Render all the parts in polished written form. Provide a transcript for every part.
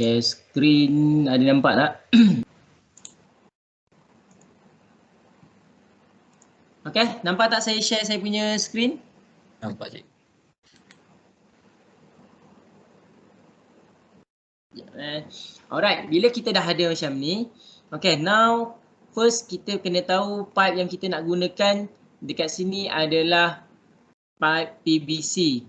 share screen. Ada nampak tak? Okay, nampak tak saya share saya punya screen? Nampak cik. Alright, bila kita dah ada macam ni, okay, now first kita kena tahu pipe yang kita nak gunakan dekat sini adalah pipe PVC.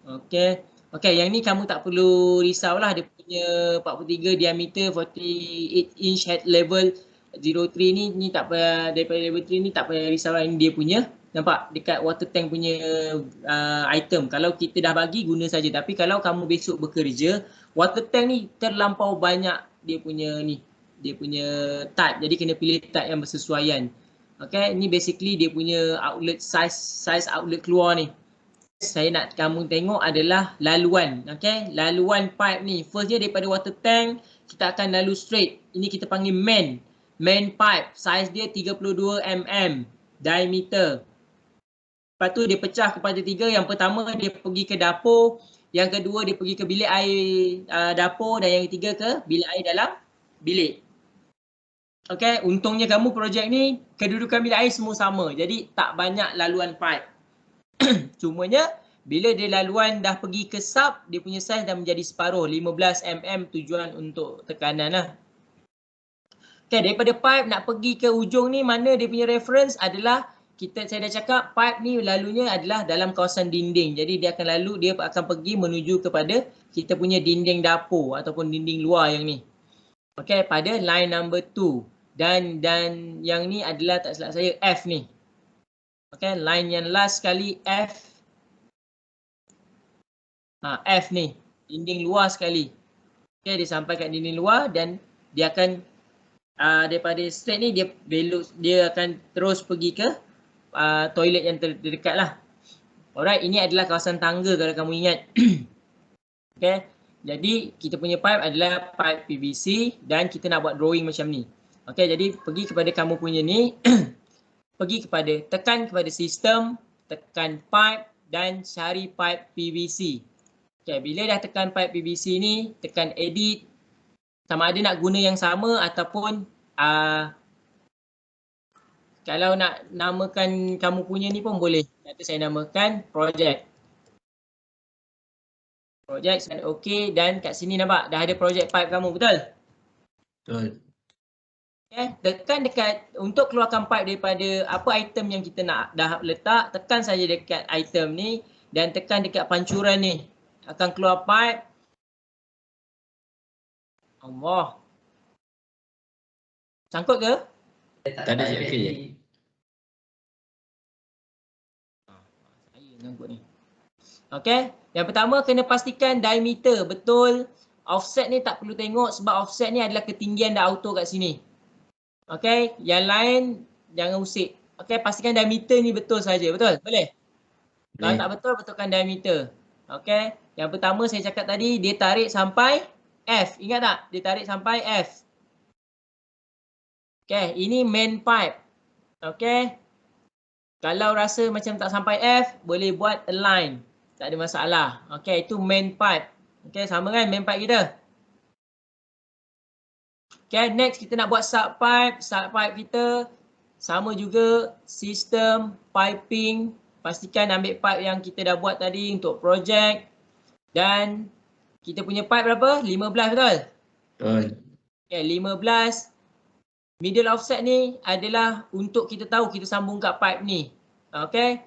Okay, okay, yang ni kamu tak perlu risaulah, dia punya 43 diameter, 48 inch head level 03 ni tak payah, daripada level 3 ni tak payah risaulah, ini dia punya. Nampak dekat water tank punya item. Kalau kita dah bagi, guna saja. Tapi kalau kamu besok bekerja, water tank ni terlampau banyak dia punya ni, dia punya type. Jadi kena pilih type yang bersesuaian. Okay, ni basically dia punya outlet size outlet keluar ni. Saya nak kamu tengok adalah laluan. Okay, laluan pipe ni. First dia daripada water tank, kita akan lalu straight. Ini kita panggil main pipe. Size dia 32 mm diameter. Lepas tu dia pecah kepada 3. Yang pertama dia pergi ke dapur. Yang kedua dia pergi ke bilik air dapur. Dan yang ketiga ke bilik air dalam bilik. Okay, untungnya kamu projek ni kedudukan bilik air semua sama. Jadi tak banyak laluan pipe. Cumanya bila dia laluan dah pergi ke sub, dia punya saiz dah menjadi separuh. 15 mm tujuan untuk tekanan lah. Okay, daripada pipe nak pergi ke ujung ni, mana dia punya reference adalah saya dah cakap pipe ni lalunya adalah dalam kawasan dinding. Jadi dia akan pergi menuju kepada kita punya dinding dapur ataupun dinding luar yang ni. Okay, pada line number 2. Dan yang ni adalah tak silap saya F ni. Okay, line yang last sekali F. F ni, dinding luar sekali. Okay, dia sampai kat dinding luar dan dia akan daripada straight ni dia akan terus pergi ke toilet yang terdekat lah. Alright, ini adalah kawasan tangga kalau kamu ingat. Okay, jadi kita punya pipe adalah pipe PVC dan kita nak buat drawing macam ni. Okay, jadi pergi kepada kamu punya ni, tekan kepada sistem, tekan pipe dan cari pipe PVC. Okay, bila dah tekan pipe PVC ni, tekan edit. Sama ada nak guna yang sama ataupun kalau nak namakan kamu punya ni pun boleh. Nanti saya namakan project. Project dan OK, dan kat sini nampak dah ada project pipe kamu, betul? Betul. Okay, tekan dekat untuk keluarkan pipe daripada apa item yang kita nak dah letak, tekan saja dekat item ni dan tekan dekat pancuran ni. Akan keluar pipe. Allah. Sangkut ke? Tak ada cik, okey je. Saya sangkut ni. Okey, yang pertama kena pastikan diameter betul. Offset ni tak perlu tengok sebab offset ni adalah ketinggian dah auto kat sini. Okey, yang lain jangan usik. Okey, pastikan diameter ni betul saja, betul? Boleh? Kalau tak betul, betulkan diameter. Okey, yang pertama saya cakap tadi dia tarik sampai F. Ingat tak? Dia tarik sampai F. Okey, ini main pipe. Okey. Kalau rasa macam tak sampai F, boleh buat align. Tak ada masalah. Okey, itu main pipe. Okey, sama kan main pipe kita? Okey, next kita nak buat sub pipe. Sub pipe kita sama juga sistem piping. Pastikan ambil pipe yang kita dah buat tadi untuk projek. Dan kita punya pipe berapa? 15, betul? Betul. Okey, 15. Middle offset ni adalah untuk kita tahu kita sambung kat pipe ni. Okey.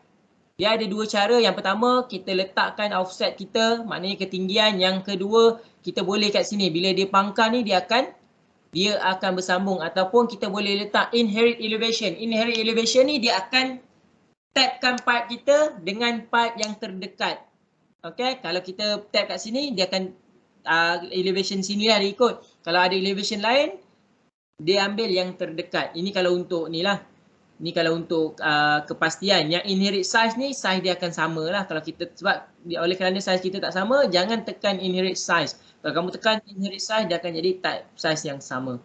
Dia ada dua cara. Yang pertama, kita letakkan offset kita, maknanya ketinggian. Yang kedua, kita boleh kat sini. Bila dia pangkal ni, dia akan bersambung. Ataupun kita boleh letak inherit elevation. Inherit elevation ni dia akan tapkan pipe kita dengan pipe yang terdekat. Okey, kalau kita tap kat sini, dia akan elevation sini lah dia ikut. Kalau ada elevation lain, dia ambil yang terdekat. Ini kalau untuk ni lah. Ni kalau untuk kepastian. Yang inherit size ni, size dia akan sama lah. Kalau kita, sebab oleh kerana size kita tak sama, jangan tekan inherit size. Kalau kamu tekan inherit size, dia akan jadi type size yang sama.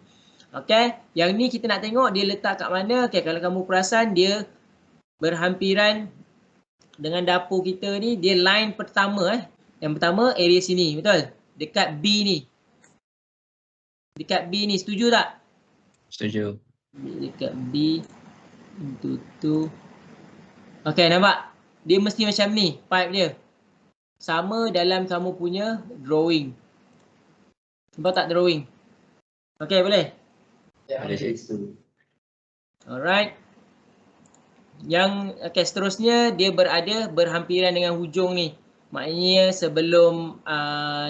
Okay. Yang ni kita nak tengok dia letak kat mana. Okay, kalau kamu perasan, dia berhampiran dengan dapur kita ni. Dia line pertama. Yang pertama area sini. Betul? Dekat B ni. Dekat B ni, setuju tak? Setuju. Dekat B into 2. Okay, nampak? Dia mesti macam ni, pipe dia. Sama dalam kamu punya drawing. Nampak tak drawing? Okay, boleh? Boleh, Cik. Alright. Yang seterusnya dia berada berhampiran dengan hujung ni. Maknanya sebelum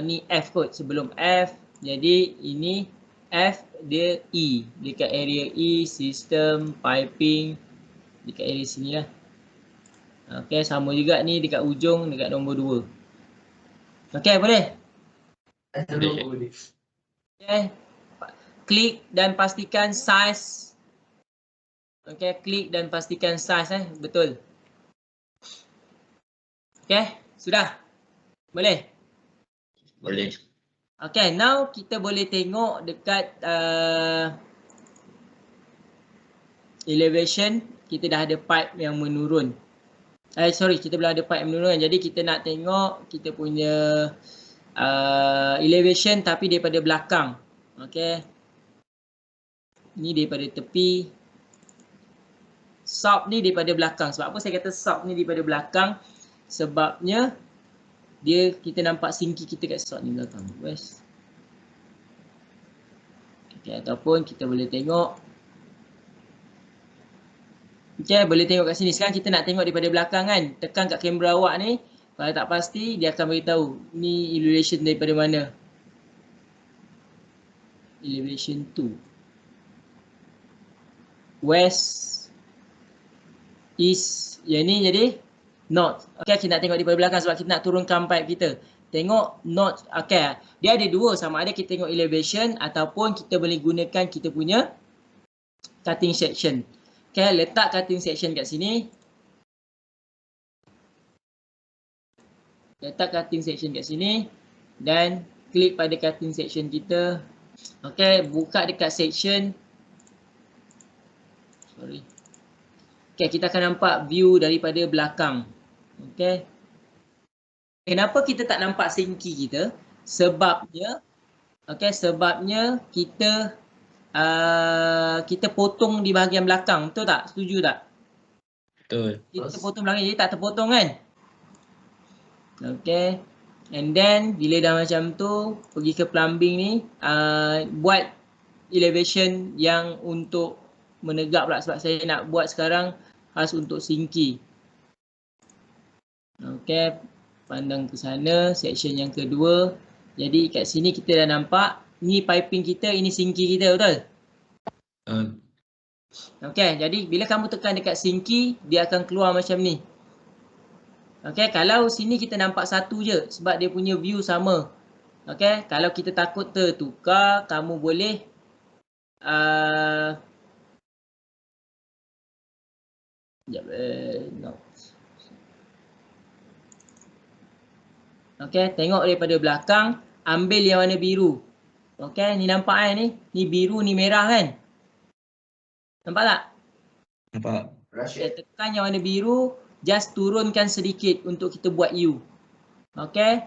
ni F kot, sebelum F. Jadi ini F dia E. Dekat area E, system, piping. Dekat area sini lah. Okay, sama juga ni dekat ujung, dekat nombor 2. Okay, boleh? Boleh, Cik. Okay. Klik dan pastikan size. Okay, klik dan pastikan size betul. Okay, sudah? Boleh? Boleh. Okay, now kita boleh tengok dekat elevation, kita dah ada pipe yang menurun. Kita belum ada pipe yang menurun. Jadi kita nak tengok kita punya elevation tapi daripada belakang. Okay. Ni daripada tepi. Sub ni daripada belakang. Sebab apa saya kata sub ni daripada belakang? Sebabnya kita nampak sinki kita kat sub ni belakang. West. Okay, ataupun kita boleh tengok. Okay, boleh tengok kat sini. Sekarang kita nak tengok daripada belakang kan. Tekan kat kamera awak ni. Kalau tak pasti, dia akan beritahu ni elevation daripada mana. Elevation 2. West. East. Yang ni jadi north. Okay, kita nak tengok daripada belakang sebab kita nak turunkan pipe kita. Tengok north. Okay, dia ada dua. Sama ada kita tengok elevation ataupun kita boleh gunakan kita punya cutting section. Okay, letak cutting section kat sini. Letak cutting section kat sini. Dan klik pada cutting section kita. Okay, buka dekat section. Sorry. Okay, kita akan nampak view daripada belakang. Okay. Kenapa kita tak nampak sinki kita? Sebabnya, sebabnya kita potong di bahagian belakang. Betul tak? Setuju tak? Betul. Kita potong belakang jadi tak terpotong kan? Okay. And then, bila dah macam tu, pergi ke plumbing ni, buat elevation yang untuk menegak pula sebab saya nak buat sekarang khas untuk sinki. Okay, pandang ke sana, section yang kedua. Jadi kat sini kita dah nampak, ni piping kita, ini sinki kita, betul? Okay, jadi bila kamu tekan dekat sinki, dia akan keluar macam ni. Okay, kalau sini kita nampak satu je sebab dia punya view sama. Okay, kalau kita takut tertukar, kamu boleh no. Okay, tengok daripada belakang, ambil yang warna biru. Okay, ni nampak kan ni? Ni biru, ni merah kan? Nampak tak? Nampak. Okay, tekan yang warna biru, just turunkan sedikit untuk kita buat U. Okay.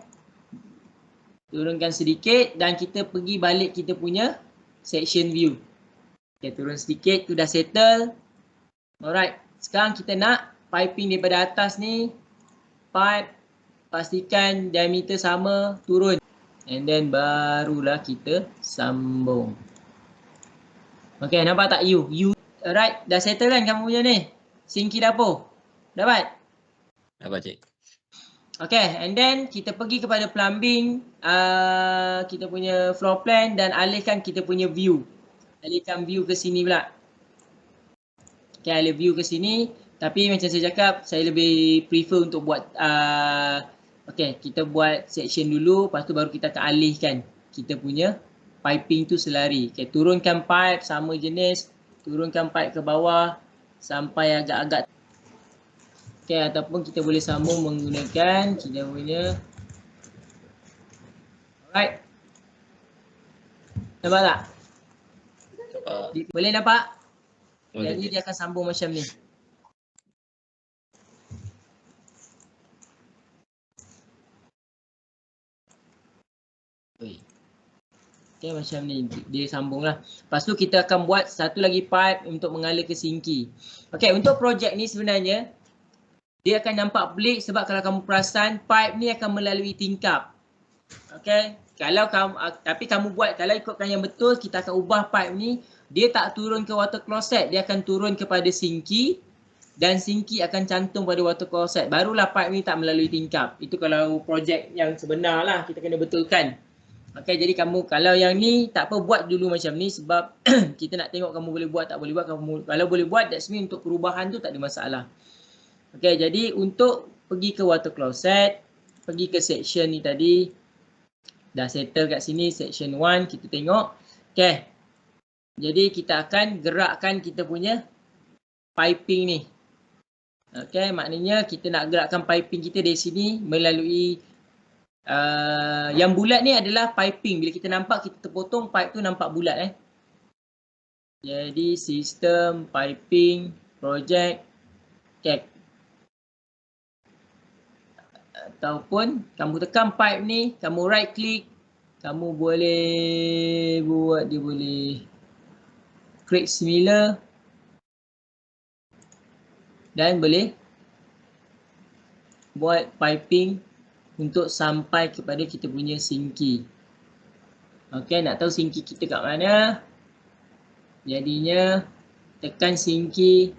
Turunkan sedikit dan kita pergi balik kita punya section view. Okay, turun sedikit, tu dah settle. Alright, sekarang kita nak piping daripada atas ni. Pipe, pastikan diameter sama, turun. And then barulah kita sambung. Okay, nampak tak U? Alright, dah settle kan kamu punya ni? Sinki dapur. Dapat? Dapat, Cik. Okay, and then kita pergi kepada plumbing, kita punya floor plan dan alihkan kita punya view. Alihkan view ke sini pula. Okay, alih view ke sini. Tapi macam saya cakap, saya lebih prefer untuk buat, okay, kita buat section dulu, lepas tu baru kita akan alihkan kita punya piping tu selari. Okay, turunkan pipe sama jenis, turunkan pipe ke bawah sampai agak-agak. Okay, ataupun kita boleh sambung menggunakan kita punya. Alright. Nampak tak? Boleh nampak? Boleh, Jadi Cik. dia akan sambung macam ni. Okay, macam ni dia sambung lah. Lepas tu kita akan buat satu lagi pipe untuk mengalir ke sinki. Okay, untuk projek ni sebenarnya dia akan nampak pelik sebab kalau kamu perasan pipe ni akan melalui tingkap. Okay, kalau kamu tapi kamu buat, kalau ikutkan yang betul, kita akan ubah pipe ni, dia tak turun ke water closet, dia akan turun kepada sinki dan sinki akan cantum pada water closet. Barulah pipe ni tak melalui tingkap. Itu kalau projek yang sebenar lah, kita kena betulkan. Okay, jadi kamu kalau yang ni tak apa, buat dulu macam ni sebab kita nak tengok kamu boleh buat tak boleh buat. Kalau boleh buat, that's mean untuk perubahan tu tak ada masalah. Okay, jadi untuk pergi ke water closet, pergi ke section ni tadi, dah settle kat sini section 1, kita tengok. Okay, jadi kita akan gerakkan kita punya piping ni. Okay, maknanya kita nak gerakkan piping kita dari sini melalui yang bulat ni adalah piping. Bila kita nampak, kita terpotong pipe tu nampak bulat Jadi sistem piping project check. Ataupun kamu tekan pipe ni, kamu right click, kamu boleh buat, dia boleh create similar dan boleh buat piping untuk sampai kepada kita punya sinki. Okey, nak tahu sinki kita kat mana? Jadinya tekan sinki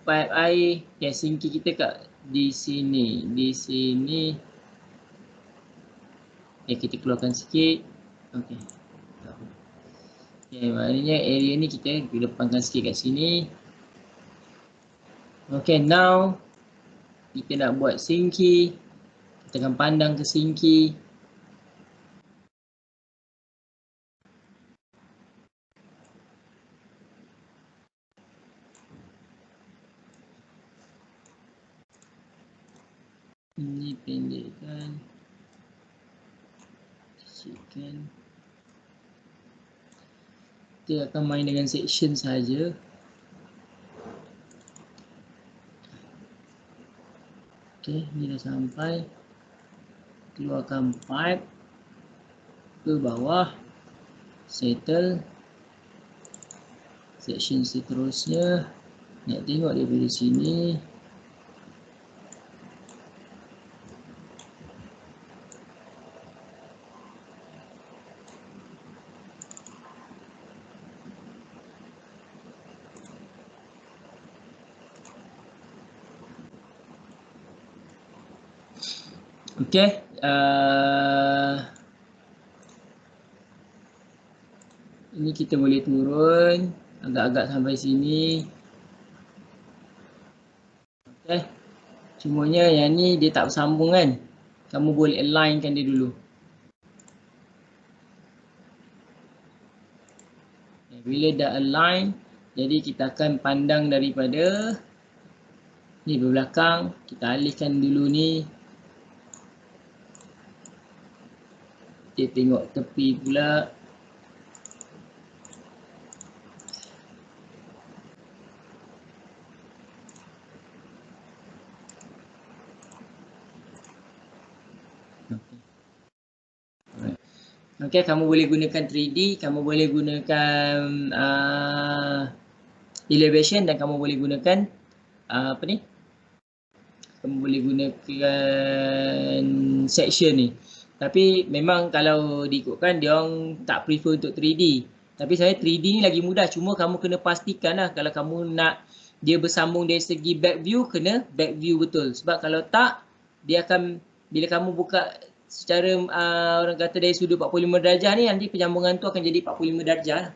pipe air. Okay, sinki kita kat di sini. Okay, kita keluarkan sikit. Okey. Okay, maknanya area ni kita depankan sikit kat sini. Okay, now kita nak buat sinki. Kita akan pandang ke sinki. Ini pendekkan. Kecilkan. Kita akan main dengan section saja. Okay, ni dah sampai. Keluarkan pipe ke bawah, settle section seterusnya. Nak tengok daripada sini. Okay, ini kita boleh turun agak-agak sampai sini. Okay, cumanya yang ni dia tak bersambung kan. Kamu boleh alignkan dia dulu. Okay, bila dah align, jadi kita akan pandang daripada ni belakang. Kita alihkan dulu ni. Kita tengok tepi pula. Okay, kamu boleh gunakan 3D, kamu boleh gunakan elevation dan kamu boleh gunakan apa ni? Kamu boleh gunakan section ni. Tapi memang kalau diikutkan dia orang tak prefer untuk 3D. Tapi saya 3D ni lagi mudah, cuma kamu kena pastikan lah kalau kamu nak dia bersambung dari segi back view, kena back view betul. Sebab kalau tak, dia akan bila kamu buka secara orang kata dari sudut 45 darjah ni, nanti penyambungan tu akan jadi 45 darjah lah.